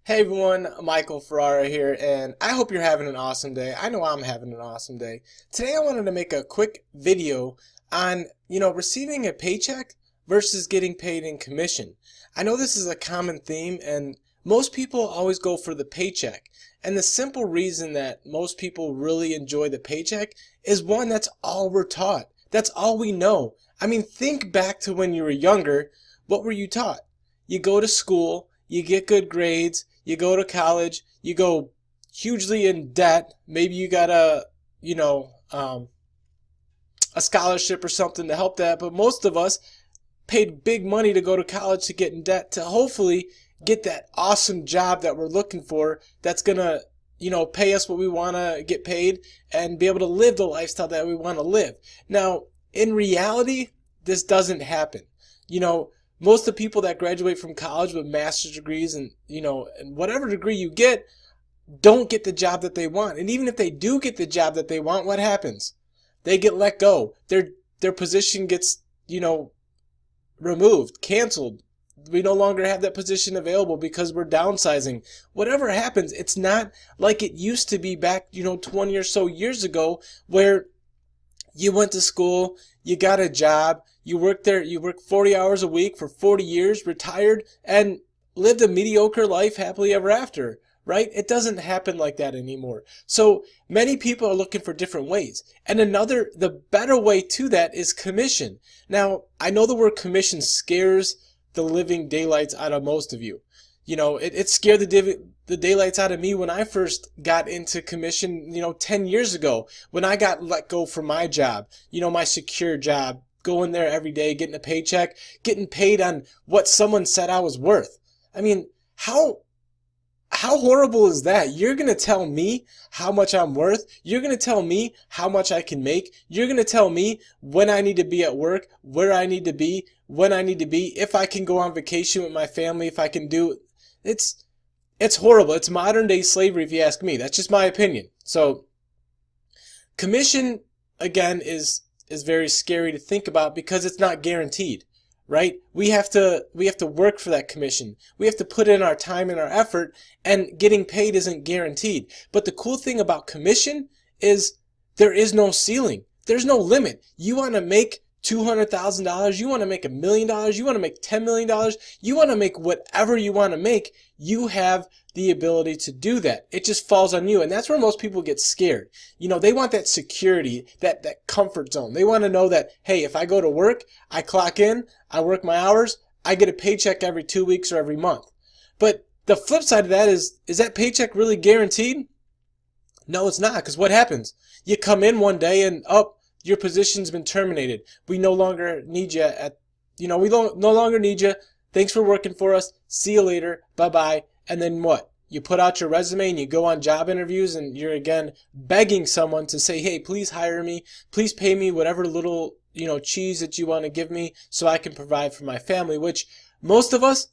Hey everyone, Michael Ferrara here, and I hope you're having an awesome day. I know I'm having an awesome day. Today I wanted to make a quick video on, receiving a paycheck versus getting paid in commission. I know this is a common theme, and most people always go for the paycheck. And the simple reason that most people really enjoy the paycheck is one, that's all we're taught. That's all we know. I mean, think back to when you were younger. What were you taught? You go to school, you get good grades, you go to college, you go hugely in debt. Maybe you got a scholarship or something to help that. But most of us paid big money to go to college to get in debt to hopefully get that awesome job that we're looking for that's going to, pay us what we want to get paid and be able to live the lifestyle that we want to live. Now, in reality, this doesn't happen. Most of the people that graduate from college with master's degrees and whatever degree you get don't get the job that they want. And even if they do get the job that they want, what happens? They get let go. Their position gets, removed, canceled. We no longer have that position available because we're downsizing. Whatever happens, it's not like it used to be back, 20 or so years ago, where you went to school, you got a job, you worked there, you worked 40 hours a week for 40 years, retired, and lived a mediocre life happily ever after, right? It doesn't happen like that anymore. So many people are looking for different ways. And the better way to that is commission. Now, I know the word commission scares the living daylights out of most of you. It scared the daylights out of me when I first got into commission, 10 years ago, when I got let go from my job, my secure job, going there every day, getting a paycheck, getting paid on what someone said I was worth. I mean, how horrible is that? You're going to tell me how much I'm worth. You're going to tell me how much I can make. You're going to tell me when I need to be at work, where I need to be, when I need to be, if I can go on vacation with my family, if I can do it's horrible. It's modern day slavery if you ask me. That's just my opinion. So commission again is very scary to think about because it's not guaranteed, right? We have to work for that commission. We have to put in our time and our effort, and getting paid isn't guaranteed. But the cool thing about commission is there is no ceiling. There's no limit. You want to make $200,000, you want to make $1 million, you want to make $10 million, you want to make whatever you want to make, you have the ability to do that. It just falls on you. And that's where most people get scared. They want that security, that comfort zone. They want to know that, hey, if I go to work, I clock in, I work my hours, I get a paycheck every 2 weeks or every month. But the flip side of that is that paycheck really guaranteed? No, it's not, because what happens? You come in one day and, your position's been terminated. We no longer need you no longer need you. Thanks for working for us. See you later. Bye-bye. And then what? You put out your resume and you go on job interviews and you're again begging someone to say, hey, please hire me. Please pay me whatever little, cheese that you want to give me so I can provide for my family, which most of us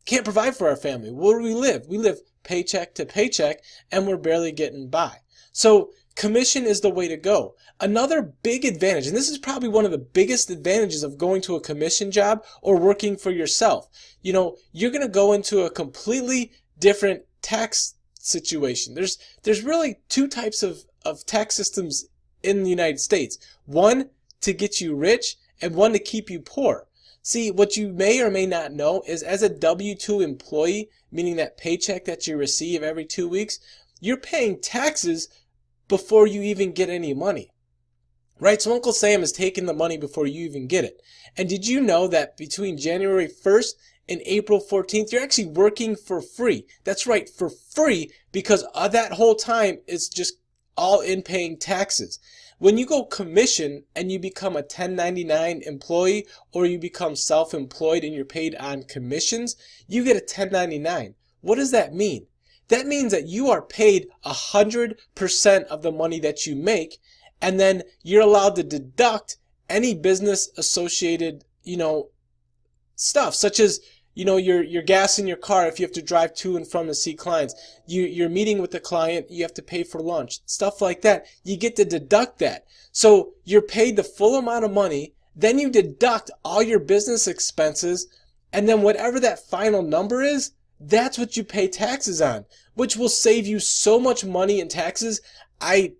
can't provide for our family. Where do we live? We live paycheck to paycheck and we're barely getting by. So commission is the way to go. Another big advantage, and this is probably one of the biggest advantages of going to a commission job or working for yourself. You're going to go into a completely different tax situation. There's really two types of tax systems in the United States. One to get you rich and one to keep you poor. See, what you may or may not know is as a W-2 employee, meaning that paycheck that you receive every 2 weeks, you're paying taxes before you even get any money, right? So Uncle Sam is taking the money before you even get it. And did you know that between January 1st and April 14th, you're actually working for free? That's right, for free, because that whole time is just all in paying taxes. When you go commission and you become a 1099 employee or you become self-employed and you're paid on commissions, you get a 1099. What does that mean? That means that you are paid 100% of the money that you make, and then you're allowed to deduct any business associated, stuff, such as, your gas in your car if you have to drive to and from to see clients. You're meeting with the client, you have to pay for lunch, stuff like that. You get to deduct that. So you're paid the full amount of money, then you deduct all your business expenses, and then whatever that final number is, That's what you pay taxes on, which will save you so much money in taxes. I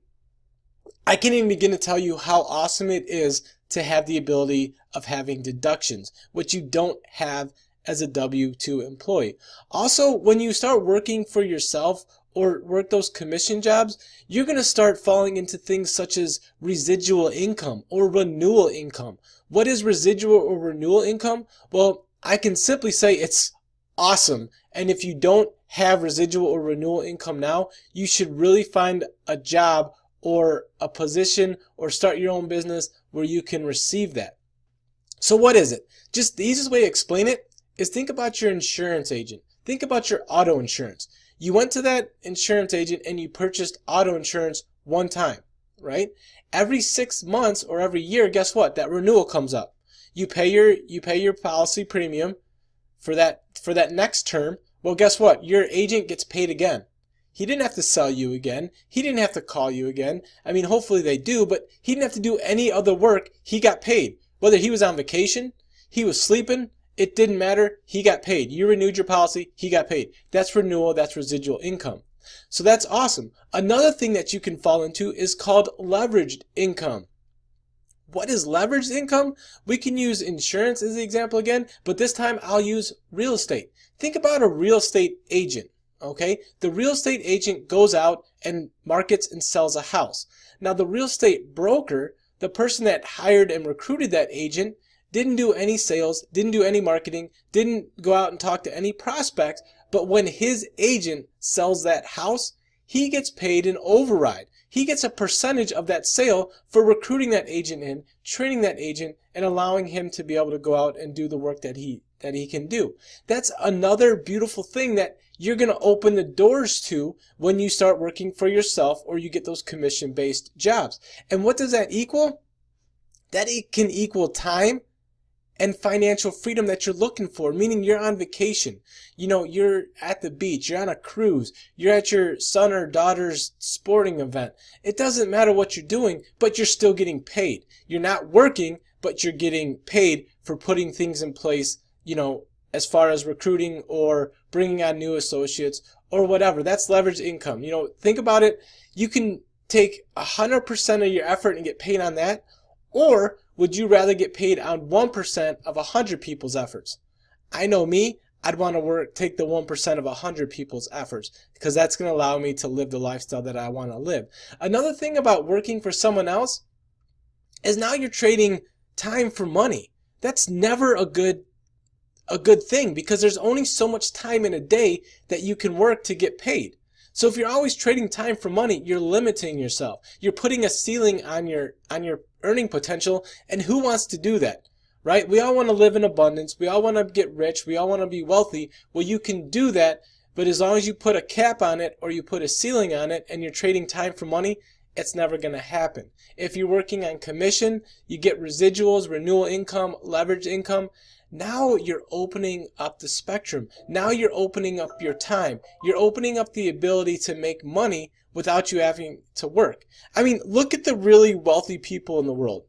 can't even begin to tell you how awesome it is to have the ability of having deductions, which you don't have as a W-2 employee. Also, when you start working for yourself or work those commission jobs, you're going to start falling into things such as residual income or renewal income. What is residual or renewal income? Well, I can simply say it's awesome. And if you don't have residual or renewal income now, you should really find a job or a position or start your own business where you can receive that. So what is it? Just the easiest way to explain it is think about your insurance agent. Think about your auto insurance. You went to that insurance agent and you purchased auto insurance one time, right? Every 6 months or every year, guess what? That renewal comes up. You pay your policy premium for that next term. Well, guess what? Your agent gets paid again. He didn't have to sell you again. He didn't have to call you again. I mean, hopefully they do, but he didn't have to do any other work. He got paid. Whether he was on vacation, he was sleeping, it didn't matter. He got paid. You renewed your policy. He got paid. That's renewal. That's residual income. So that's awesome. Another thing that you can fall into is called leveraged income. What is leveraged income? We can use insurance as the example again, but this time I'll use real estate. Think about a real estate agent. Okay, the real estate agent goes out and markets and sells a house. Now the real estate broker, the person that hired and recruited that agent, didn't do any sales, didn't do any marketing, didn't go out and talk to any prospects, but when his agent sells that house, he gets paid an override. He gets a percentage of that sale for recruiting that agent in, training that agent, and allowing him to be able to go out and do the work that he can do. That's another beautiful thing that you're going to open the doors to when you start working for yourself or you get those commission-based jobs. And what does that equal? That it can equal time and financial freedom that you're looking for, meaning you're on vacation. You know, you're at the beach, you're on a cruise, you're at your son or daughter's sporting event. It doesn't matter what you're doing, but you're still getting paid. You're not working, but you're getting paid for putting things in place, you know, as far as recruiting or bringing on new associates or whatever. That's leveraged income. You know, think about it. You can take 100% of your effort and get paid on that, or would you rather get paid on 1% of 100 people's efforts? I know me, I'd want to take the 1% of 100 people's efforts because that's going to allow me to live the lifestyle that I want to live. Another thing about working for someone else is now you're trading time for money. That's never a good thing because there's only so much time in a day that you can work to get paid. So if you're always trading time for money, you're limiting yourself. You're putting a ceiling on your earning potential, and who wants to do that? Right? We all want to live in abundance. We all want to get rich. We all want to be wealthy. Well, you can do that, but as long as you put a cap on it or you put a ceiling on it and you're trading time for money, it's never going to happen. If you're working on commission, you get residuals, renewal income, leverage income. Now you're opening up the spectrum. Now you're opening up your time. You're opening up the ability to make money without you having to work. I mean, look at the really wealthy people in the world.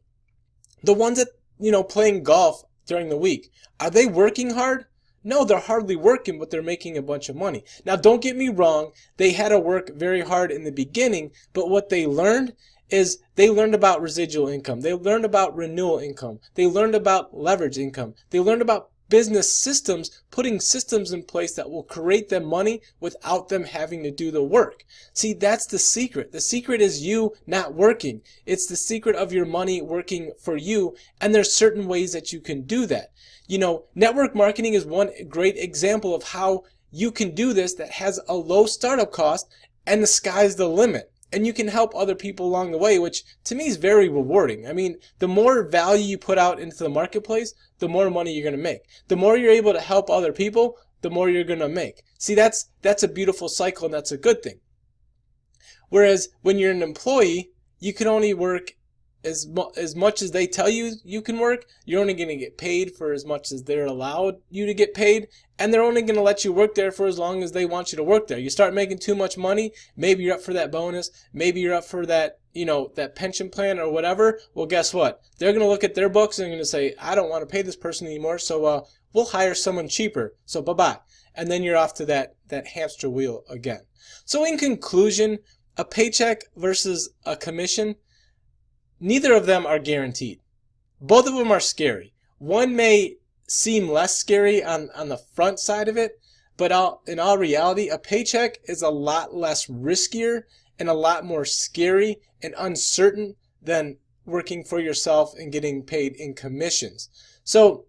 The ones that, you know, playing golf during the week. Are they working hard? No, they're hardly working, but they're making a bunch of money. Now, don't get me wrong. They had to work very hard in the beginning, but what they learned is they learned about residual income. They learned about renewal income. They learned about leverage income. They learned about business systems, putting systems in place that will create them money without them having to do the work. See, that's the secret. The secret is you not working. It's the secret of your money working for you, and there's certain ways that you can do that. You know, network marketing is one great example of how you can do this that has a low startup cost, and the sky's the limit. And you can help other people along the way, which to me is very rewarding. I mean, the more value you put out into the marketplace, the more money you're going to make. The more you're able to help other people, the more you're going to make. See, that's a beautiful cycle, and that's a good thing. Whereas when you're an employee, you can only work as much as they tell you you can work. You're only going to get paid for as much as they're allowed you to get paid, and they're only going to let you work there for as long as they want you to work there. You start making too much money, maybe you're up for that bonus, maybe you're up for that, you know, that pension plan or whatever. Well, guess what? They're going to look at their books and they're going to say, I don't want to pay this person anymore, so we'll hire someone cheaper. So bye-bye. And then you're off to that hamster wheel again. So in conclusion, a paycheck versus a commission, neither of them are guaranteed. Both of them are scary. One may seem less scary on the front side of it, but in all reality, a paycheck is a lot less riskier and a lot more scary and uncertain than working for yourself and getting paid in commissions. So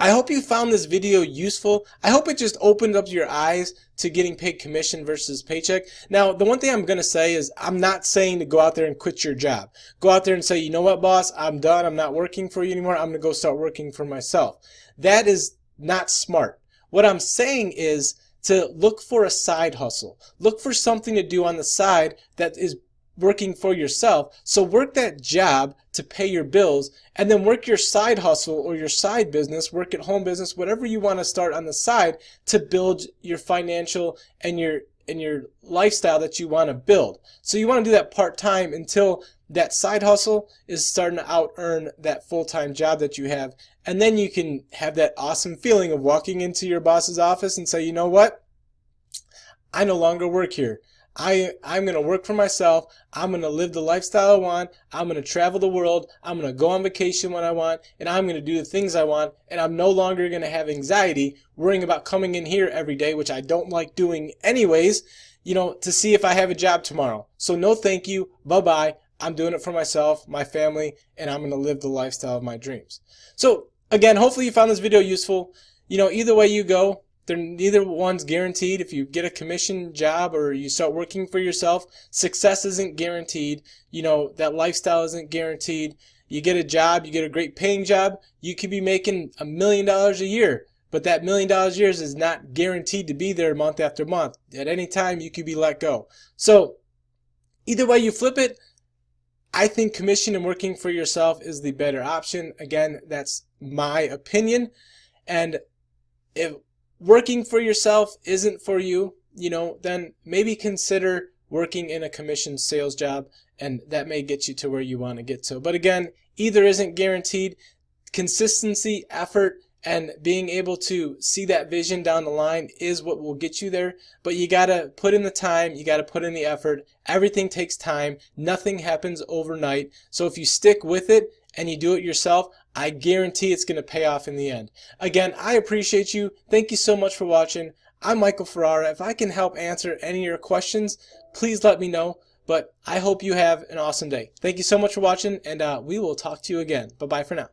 I hope you found this video useful. I hope it just opened up your eyes to getting paid commission versus paycheck. Now, the one thing I'm going to say is I'm not saying to go out there and quit your job. Go out there and say, you know what, boss, I'm done. I'm not working for you anymore. I'm going to go start working for myself. That is not smart. What I'm saying is to look for a side hustle. Look for something to do on the side that is working for yourself. So work that job to pay your bills, and then work your side hustle or your side business, work at home business, whatever you want to start on the side to build your financial and your lifestyle that you want to build. So you want to do that part-time until that side hustle is starting to out earn that full-time job that you have. And then you can have that awesome feeling of walking into your boss's office and say, you know what? I no longer work here. I'm going to work for myself. I'm going to live the lifestyle I want. I'm going to travel the world. I'm going to go on vacation when I want, and I'm going to do the things I want, and I'm no longer going to have anxiety worrying about coming in here every day, which I don't like doing anyways, to see if I have a job tomorrow. So no thank you. Bye-bye. I'm doing it for myself, my family, and I'm going to live the lifestyle of my dreams. So again, hopefully you found this video useful. Either way you go, neither one's guaranteed. If you get a commission job or you start working for yourself, success isn't guaranteed. That lifestyle isn't guaranteed. You get a job, you get a great paying job, you could be making $1 million a year, but that $1 million a year is not guaranteed to be there month after month. At any time, you could be let go. So either way you flip it, I think commission and working for yourself is the better option. Again, that's my opinion. And if working for yourself isn't for you, then maybe consider working in a commission sales job, and that may get you to where you want to get to. But again, either isn't guaranteed. Consistency, effort, and being able to see that vision down the line is what will get you there. But you got to put in the time, you got to put in the effort. Everything takes time. Nothing happens overnight. So if you stick with it and you do it yourself, I guarantee it's going to pay off in the end. Again, I appreciate you. Thank you so much for watching. I'm Michael Ferrara. If I can help answer any of your questions, please let me know. But I hope you have an awesome day. Thank you so much for watching, and we will talk to you again. Bye-bye for now.